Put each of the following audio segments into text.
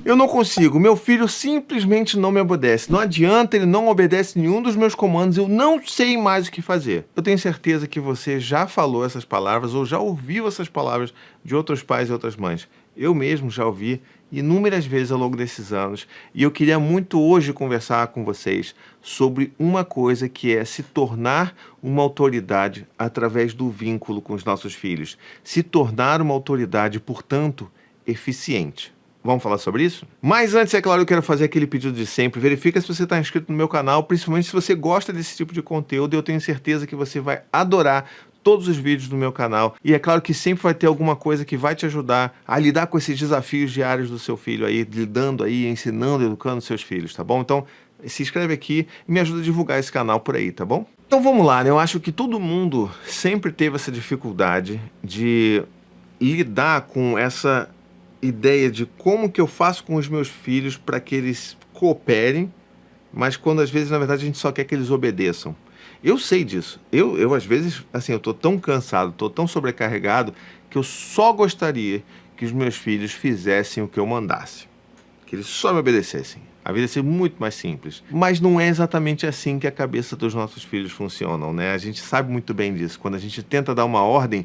Eu não consigo, meu filho simplesmente não me obedece. Não adianta, ele não obedece nenhum dos meus comandos, eu não sei mais o que fazer. Eu tenho certeza que você já falou essas palavras ou já ouviu essas palavras de outros pais e outras mães. Eu mesmo já ouvi inúmeras vezes ao longo desses anos e eu queria muito hoje conversar com vocês sobre uma coisa que é se tornar uma autoridade através do vínculo com os nossos filhos. Se tornar uma autoridade, portanto, eficiente. Vamos falar sobre isso? Mas antes, é claro, eu quero fazer aquele pedido de sempre. Verifica se você está inscrito no meu canal, principalmente se você gosta desse tipo de conteúdo. Eu tenho certeza que você vai adorar todos os vídeos do meu canal. E é claro que sempre vai ter alguma coisa que vai te ajudar a lidar com esses desafios diários do seu filho aí, lidando aí, ensinando, educando seus filhos, tá bom? Então, se inscreve aqui e me ajuda a divulgar esse canal por aí, tá bom? Então vamos lá, né? Eu acho que todo mundo sempre teve essa dificuldade de lidar com essa ideia de como que eu faço com os meus filhos para que eles cooperem, mas quando às vezes, na verdade, a gente só quer que eles obedeçam. Eu sei disso. Eu às vezes, assim, eu tô tão cansado, tô tão sobrecarregado, que eu só gostaria que os meus filhos fizessem o que eu mandasse. Que eles só me obedecessem. A vida ia ser muito mais simples. Mas não é exatamente assim que a cabeça dos nossos filhos funcionam, né? A gente sabe muito bem disso. Quando a gente tenta dar uma ordem,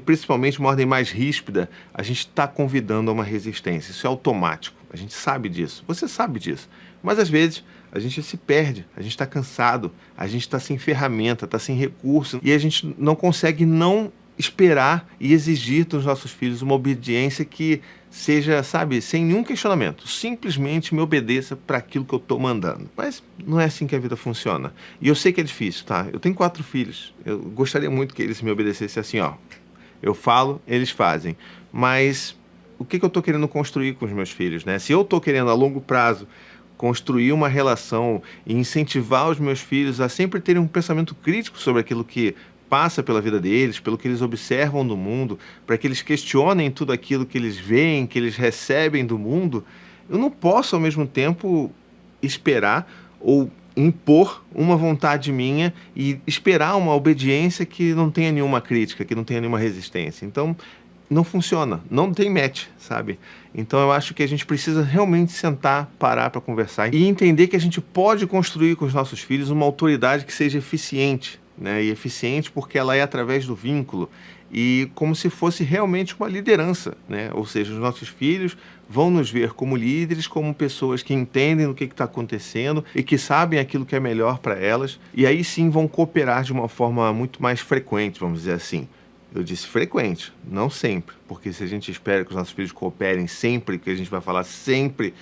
principalmente uma ordem mais ríspida, a gente está convidando a uma resistência. Isso é automático. A gente sabe disso. Você sabe disso. Mas às vezes a gente se perde, a gente está cansado, a gente está sem ferramenta, está sem recurso e a gente não consegue não esperar e exigir dos nossos filhos uma obediência que seja, sabe, sem nenhum questionamento. Simplesmente me obedeça para aquilo que eu estou mandando. Mas não é assim que a vida funciona. E eu sei que é difícil, tá? Eu tenho 4 filhos. Eu gostaria muito que eles me obedecessem assim, ó. Eu falo, eles fazem. Mas o que eu estou querendo construir com os meus filhos, né? Se eu estou querendo a longo prazo construir uma relação e incentivar os meus filhos a sempre terem um pensamento crítico sobre aquilo que passa pela vida deles, pelo que eles observam do mundo, para que eles questionem tudo aquilo que eles veem, que eles recebem do mundo, eu não posso ao mesmo tempo esperar ou impor uma vontade minha e esperar uma obediência que não tenha nenhuma crítica, que não tenha nenhuma resistência. Então, não funciona, não tem match, sabe? Então eu acho que a gente precisa realmente sentar, parar para conversar e entender que a gente pode construir com os nossos filhos uma autoridade que seja eficiente, né? E eficiente porque ela é através do vínculo e como se fosse realmente uma liderança, né? Ou seja, os nossos filhos vão nos ver como líderes, como pessoas que entendem o que está acontecendo e que sabem aquilo que é melhor para elas e aí sim vão cooperar de uma forma muito mais frequente, vamos dizer assim. Eu disse frequente, não sempre, porque se a gente espera que os nossos filhos cooperem sempre, que a gente vai falar sempre,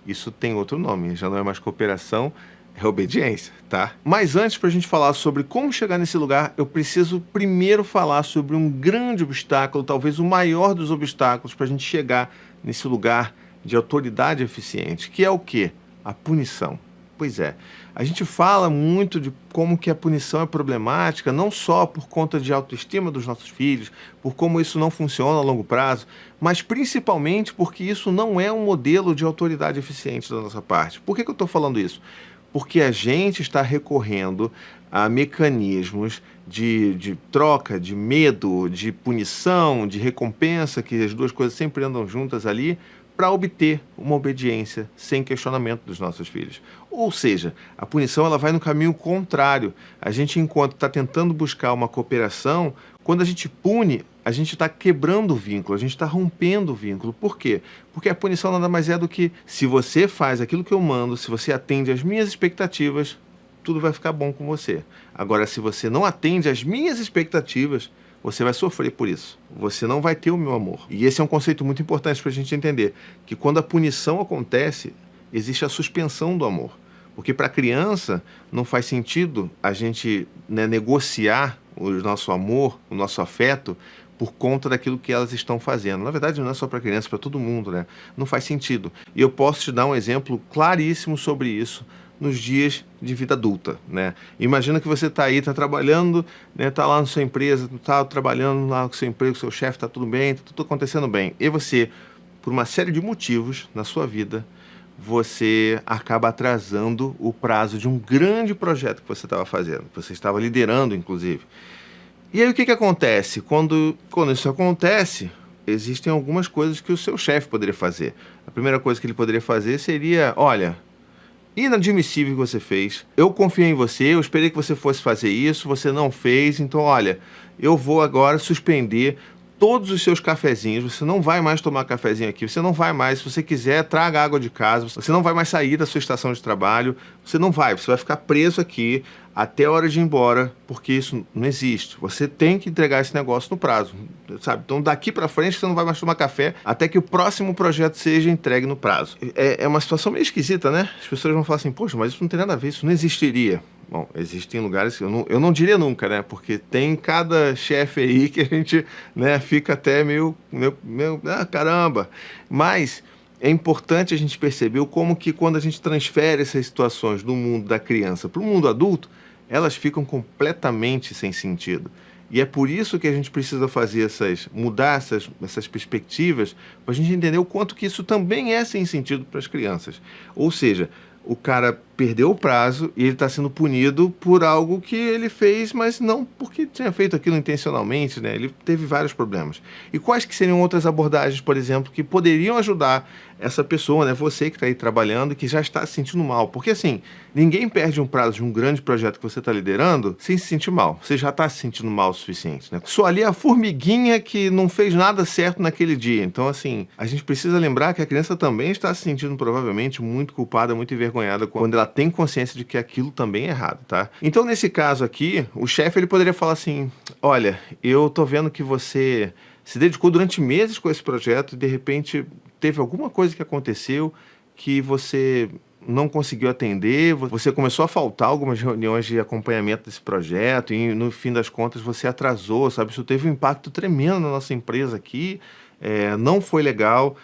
isso tem outro nome, já não é mais cooperação, é obediência, tá? Mas antes, para a gente falar sobre como chegar nesse lugar, eu preciso primeiro falar sobre um grande obstáculo, talvez o maior dos obstáculos para a gente chegar nesse lugar de autoridade eficiente, que é o quê? A punição. Pois é, a gente fala muito de como que a punição é problemática, não só por conta de autoestima dos nossos filhos, por como isso não funciona a longo prazo, mas principalmente porque isso não é um modelo de autoridade eficiente da nossa parte. Por que eu estou falando isso? Porque a gente está recorrendo a mecanismos de troca, de medo, de punição, de recompensa, que as duas coisas sempre andam juntas ali, para obter uma obediência sem questionamento dos nossos filhos. Ou seja, a punição ela vai no caminho contrário. A gente, enquanto está tentando buscar uma cooperação, quando a gente pune, a gente está quebrando o vínculo, a gente está rompendo o vínculo. Por quê? Porque a punição nada mais é do que se você faz aquilo que eu mando, se você atende às minhas expectativas, tudo vai ficar bom com você. Agora, se você não atende às minhas expectativas, você vai sofrer por isso. Você não vai ter o meu amor. E esse é um conceito muito importante para a gente entender, que quando a punição acontece, existe a suspensão do amor. Porque para a criança não faz sentido a gente, né, negociar o nosso amor, o nosso afeto, por conta daquilo que elas estão fazendo. Na verdade, não é só para criança, é para todo mundo, né? Não faz sentido. E eu posso te dar um exemplo claríssimo sobre isso nos dias de vida adulta, né? Imagina que você está aí, está trabalhando, né? Está lá na sua empresa, está trabalhando lá com o seu emprego, com o seu chefe, está tudo bem, está tudo acontecendo bem. E você, por uma série de motivos na sua vida, você acaba atrasando o prazo de um grande projeto que você estava fazendo, que você estava liderando, inclusive. E aí o que acontece? Quando isso acontece, existem algumas coisas que o seu chefe poderia fazer. a primeira coisa que ele poderia fazer seria, olha, inadmissível o que você fez, eu confiei em você, eu esperei que você fosse fazer isso, você não fez, então olha, eu vou agora suspender todos os seus cafezinhos, você não vai mais tomar cafezinho aqui, você não vai mais, se você quiser, traga água de casa, você não vai mais sair da sua estação de trabalho, você vai ficar preso aqui até a hora de ir embora, porque isso não existe. Você tem que entregar esse negócio no prazo, sabe? Então daqui para frente você não vai mais tomar café até que o próximo projeto seja entregue no prazo. É uma situação meio esquisita, né? As pessoas vão falar assim, poxa, mas isso não tem nada a ver, isso não existiria. Bom, existem lugares que eu não diria nunca, né? Porque tem cada chefe aí que a gente, né, fica até meio caramba. Mas é importante a gente perceber como que quando a gente transfere essas situações do mundo da criança para o mundo adulto, elas ficam completamente sem sentido. E é por isso que a gente precisa mudar essas perspectivas, para a gente entender o quanto que isso também é sem sentido para as crianças. Ou seja, o cara perdeu o prazo e ele está sendo punido por algo que ele fez, mas não porque tinha feito aquilo intencionalmente, né? Ele teve vários problemas. E quais que seriam outras abordagens, por exemplo, que poderiam ajudar essa pessoa, né? Você que está aí trabalhando e que já está se sentindo mal. Porque assim, ninguém perde um prazo de um grande projeto que você está liderando sem se sentir mal. Você já está se sentindo mal o suficiente, né? Só ali a formiguinha que não fez nada certo naquele dia. Então assim, a gente precisa lembrar que a criança também está se sentindo provavelmente muito culpada, muito envergonhada quando ela tem consciência de que aquilo também é errado, tá? Então, nesse caso aqui, o chefe ele poderia falar assim, olha, eu tô vendo que você se dedicou durante meses com esse projeto e de repente teve alguma coisa que aconteceu que você não conseguiu atender, você começou a faltar algumas reuniões de acompanhamento desse projeto e no fim das contas você atrasou, sabe? Isso teve um impacto tremendo na nossa empresa aqui, não foi legal.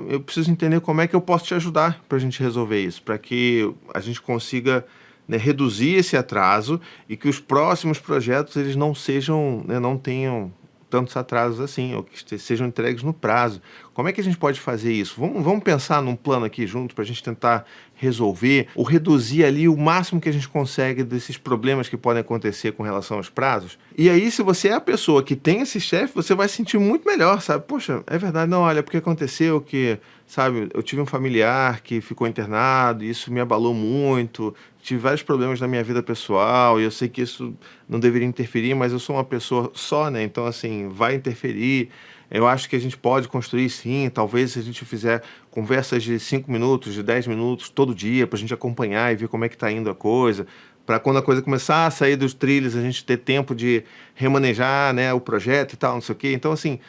Eu preciso entender como é que eu posso te ajudar para a gente resolver isso, para que a gente consiga, né, reduzir esse atraso e que os próximos projetos eles não sejam, né, não tenham tantos atrasos assim, ou que sejam entregues no prazo. Como é que a gente pode fazer isso? Vamos pensar num plano aqui junto para a gente tentar resolver ou reduzir ali o máximo que a gente consegue desses problemas que podem acontecer com relação aos prazos. E aí, se você é a pessoa que tem esse chefe, você vai se sentir muito melhor, sabe? Poxa, é verdade, não, olha, porque aconteceu que, sabe, eu tive um familiar que ficou internado e isso me abalou muito, tive vários problemas na minha vida pessoal e eu sei que isso não deveria interferir, mas eu sou uma pessoa só, né? Então, assim, vai interferir. Eu acho que a gente pode construir sim, talvez se a gente fizer conversas de 5 minutos, de 10 minutos todo dia, para a gente acompanhar e ver como é que está indo a coisa, para quando a coisa começar a sair dos trilhos, a gente ter tempo de remanejar, né, o projeto e tal, não sei o quê. Então, assim,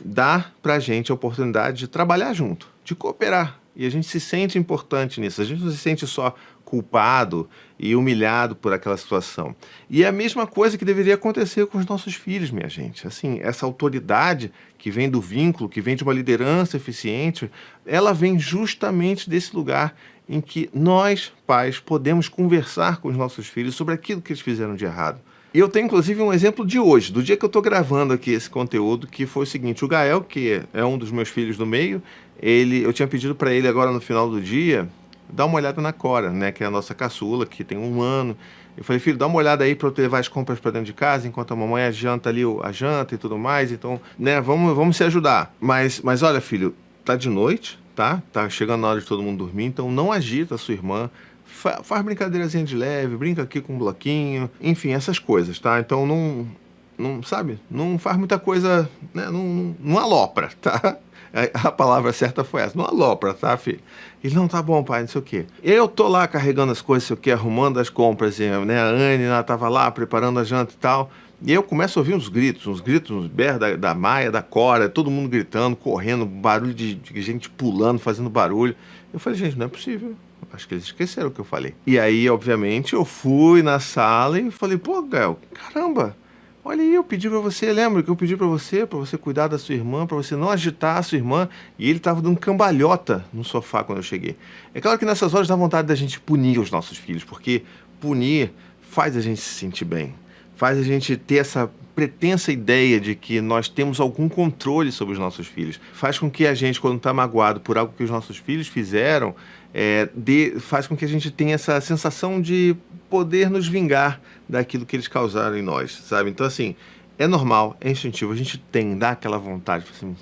dá para a gente a oportunidade de trabalhar junto, de cooperar. E a gente se sente importante nisso, a gente não se sente só culpado e humilhado por aquela situação. E é a mesma coisa que deveria acontecer com os nossos filhos, minha gente. Assim, essa autoridade que vem do vínculo, que vem de uma liderança eficiente, ela vem justamente desse lugar em que nós, pais, podemos conversar com os nossos filhos sobre aquilo que eles fizeram de errado. E eu tenho, inclusive, um exemplo de hoje, do dia que eu estou gravando aqui esse conteúdo, que foi o seguinte: o Gael, que é um dos meus filhos do meio, eu tinha pedido para ele agora no final do dia dar uma olhada na Cora, né, que é a nossa caçula, que tem 1 ano. Eu falei, filho, dá uma olhada aí para eu levar as compras para dentro de casa, enquanto a mamãe janta ali a janta e tudo mais. Então, né, vamos se ajudar. Mas olha, filho, tá de noite, tá? Tá chegando na hora de todo mundo dormir, então não agita a sua irmã. Faz brincadeirazinha de leve, brinca aqui com um bloquinho, enfim, essas coisas, tá? Então não sabe, não faz muita coisa, né? Não alopra, tá? A palavra certa foi essa, não alopra, tá, filho? Ele, não, tá bom, pai, não sei o quê. Eu tô lá carregando as coisas, sei o quê, arrumando as compras, né? A Anne, ela tava lá preparando a janta e tal. E eu começo a ouvir uns gritos, uns berros da Maia, da Cora, todo mundo gritando, correndo, barulho de gente pulando, fazendo barulho. Eu falei, gente, não é possível. Acho que eles esqueceram o que eu falei. E aí, obviamente, eu fui na sala e falei, pô, Gael, caramba, olha aí, eu pedi pra você, lembra que eu pedi pra você cuidar da sua irmã, pra você não agitar a sua irmã, e ele tava dando cambalhota no sofá quando eu cheguei. É claro que nessas horas dá vontade da gente punir os nossos filhos, porque punir faz a gente se sentir bem, faz a gente ter essa pretensa ideia de que nós temos algum controle sobre os nossos filhos. Faz com que a gente, quando está magoado por algo que os nossos filhos fizeram, faz com que a gente tenha essa sensação de poder nos vingar daquilo que eles causaram em nós, sabe? Então, assim, é normal, é instintivo, a gente dá aquela vontade, assim,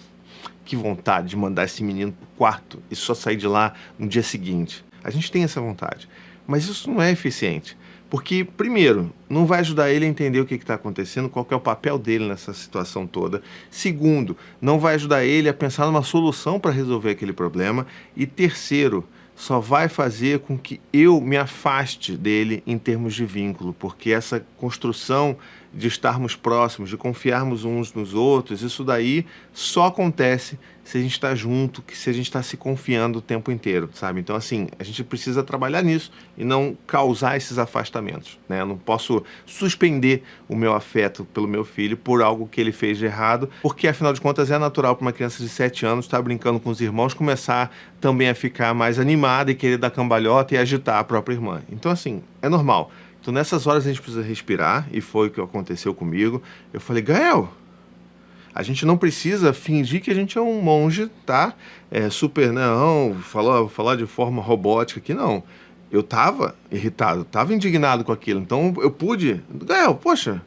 que vontade de mandar esse menino pro quarto e só sair de lá no dia seguinte. A gente tem essa vontade, mas isso não é eficiente. Porque, primeiro, não vai ajudar ele a entender o que está acontecendo, qual que é o papel dele nessa situação toda. Segundo, não vai ajudar ele a pensar numa solução para resolver aquele problema. E terceiro, só vai fazer com que eu me afaste dele em termos de vínculo, porque essa construção de estarmos próximos, de confiarmos uns nos outros, isso daí só acontece se a gente está junto, se a gente está se confiando o tempo inteiro, sabe? Então, assim, a gente precisa trabalhar nisso e não causar esses afastamentos, né? Eu não posso suspender o meu afeto pelo meu filho por algo que ele fez de errado, porque, afinal de contas, é natural para uma criança de 7 anos estar brincando com os irmãos, começar também a ficar mais animada e querer dar cambalhota e agitar a própria irmã. Então, assim, é normal. Então, nessas horas a gente precisa respirar, e foi o que aconteceu comigo. Eu falei, Gael, a gente não precisa fingir que a gente é um monge, tá? Super, não, falar de forma robótica aqui, não. Eu tava irritado, tava indignado com aquilo. Então, eu pude, Gael, poxa,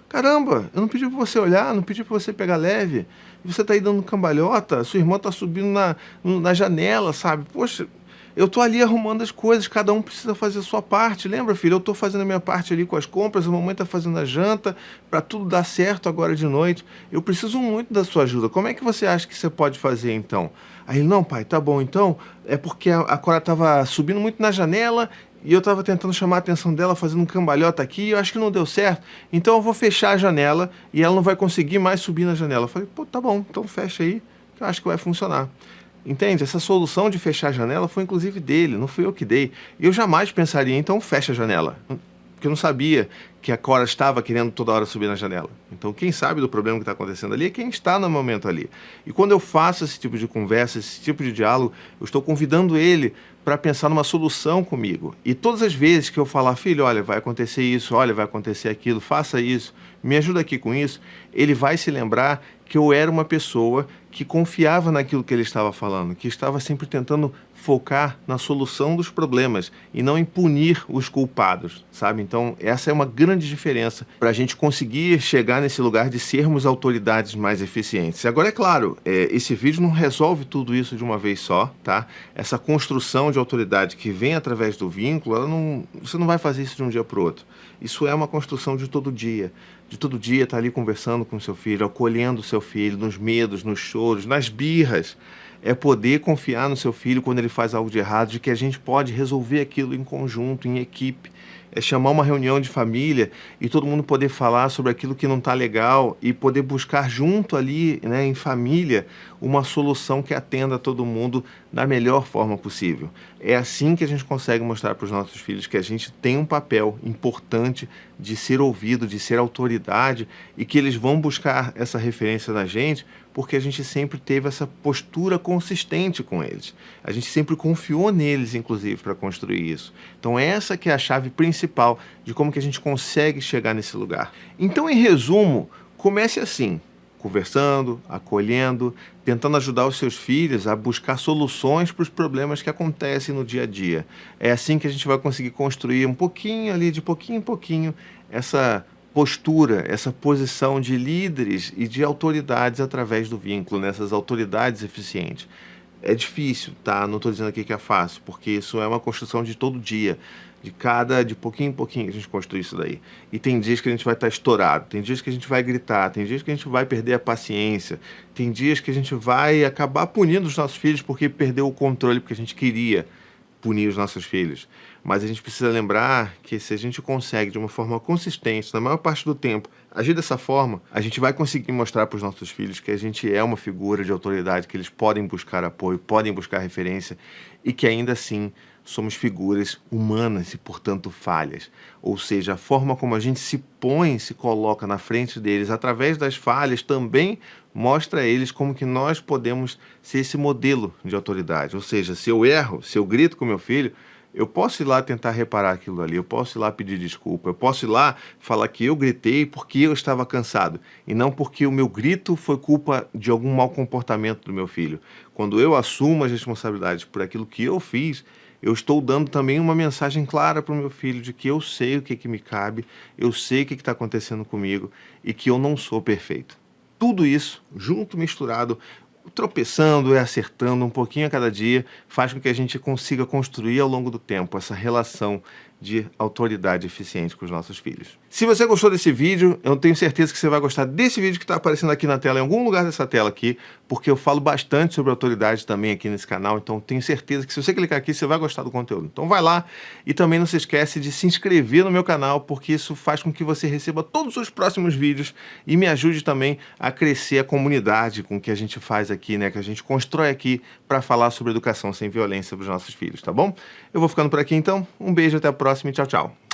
caramba, eu não pedi pra você olhar, não pedi pra você pegar leve. Você tá aí dando cambalhota, sua irmã tá subindo na janela, sabe? Poxa, eu tô ali arrumando as coisas, cada um precisa fazer a sua parte. Lembra, filho? Eu tô fazendo a minha parte ali com as compras, a mamãe tá fazendo a janta, para tudo dar certo agora de noite. Eu preciso muito da sua ajuda. Como é que você acha que você pode fazer, então? Aí ele, não, pai, tá bom, então, é porque a Cora tava subindo muito na janela e eu tava tentando chamar a atenção dela, fazendo um cambalhota aqui, e eu acho que não deu certo. Então eu vou fechar a janela e ela não vai conseguir mais subir na janela. Eu falei, pô, tá bom, então fecha aí, que eu acho que vai funcionar. Entende? Essa solução de fechar a janela foi inclusive dele, não fui eu que dei. Eu jamais pensaria, então fecha a janela. Porque eu não sabia que a Cora estava querendo toda hora subir na janela. Então quem sabe do problema que está acontecendo ali é quem está no momento ali. E quando eu faço esse tipo de conversa, esse tipo de diálogo, eu estou convidando ele para pensar numa solução comigo. E todas as vezes que eu falar, filho, olha, vai acontecer isso, olha, vai acontecer aquilo, faça isso, me ajuda aqui com isso, ele vai se lembrar que eu era uma pessoa que confiava naquilo que ele estava falando, que estava sempre tentando focar na solução dos problemas e não em punir os culpados, sabe? Então, essa é uma grande diferença para a gente conseguir chegar nesse lugar de sermos autoridades mais eficientes. Agora, é claro, esse vídeo não resolve tudo isso de uma vez só, tá? Essa construção de autoridade que vem através do vínculo, você não vai fazer isso de um dia para o outro. Isso é uma construção de todo dia. De todo dia estar ali conversando com o seu filho, acolhendo o seu filho nos medos, nos choros, nas birras. É poder confiar no seu filho quando ele faz algo de errado, de que a gente pode resolver aquilo em conjunto, em equipe. É chamar uma reunião de família e todo mundo poder falar sobre aquilo que não está legal e poder buscar junto ali, né, em família, uma solução que atenda a todo mundo da melhor forma possível. É assim que a gente consegue mostrar para os nossos filhos que a gente tem um papel importante de ser ouvido, de ser autoridade e que eles vão buscar essa referência na gente porque a gente sempre teve essa postura consistente com eles. A gente sempre confiou neles, inclusive, para construir isso. Então essa que é a chave principal de como que a gente consegue chegar nesse lugar. Então, em resumo, comece assim, conversando, acolhendo, tentando ajudar os seus filhos a buscar soluções para os problemas que acontecem no dia a dia. É assim que a gente vai conseguir construir um pouquinho ali, de pouquinho em pouquinho, essa postura, essa posição de líderes e de autoridades através do vínculo, nessas autoridades eficientes. É difícil, tá? Não estou dizendo aqui que é fácil, porque isso é uma construção de todo dia. De pouquinho em pouquinho a gente construi isso daí. E tem dias que a gente vai estar estourado, tem dias que a gente vai gritar, tem dias que a gente vai perder a paciência, tem dias que a gente vai acabar punindo os nossos filhos porque perdeu o controle, porque a gente queria punir os nossos filhos. Mas a gente precisa lembrar que se a gente consegue, de uma forma consistente, na maior parte do tempo, agir dessa forma, a gente vai conseguir mostrar para os nossos filhos que a gente é uma figura de autoridade, que eles podem buscar apoio, podem buscar referência e que ainda assim somos figuras humanas e, portanto, falhas. Ou seja, a forma como a gente se põe, se coloca na frente deles, através das falhas, também mostra a eles como que nós podemos ser esse modelo de autoridade. Ou seja, se eu erro, se eu grito com meu filho, eu posso ir lá tentar reparar aquilo ali, eu posso ir lá pedir desculpa, eu posso ir lá falar que eu gritei porque eu estava cansado e não porque o meu grito foi culpa de algum mau comportamento do meu filho. Quando eu assumo as responsabilidades por aquilo que eu fiz, eu estou dando também uma mensagem clara para o meu filho de que eu sei o que me cabe, eu sei o que está acontecendo comigo e que eu não sou perfeito. Tudo isso, junto, misturado, tropeçando, acertando um pouquinho a cada dia, faz com que a gente consiga construir ao longo do tempo essa relação de autoridade eficiente com os nossos filhos. Se você gostou desse vídeo, eu tenho certeza que você vai gostar desse vídeo que está aparecendo aqui na tela, em algum lugar dessa tela aqui, porque eu falo bastante sobre autoridade também aqui nesse canal, então tenho certeza que se você clicar aqui, você vai gostar do conteúdo. Então vai lá e também não se esquece de se inscrever no meu canal, porque isso faz com que você receba todos os próximos vídeos e me ajude também a crescer a comunidade com que a gente faz aqui, né, que a gente constrói aqui para falar sobre educação sem violência para os nossos filhos, tá bom? Eu vou ficando por aqui então, um beijo, até a próxima e tchau, tchau.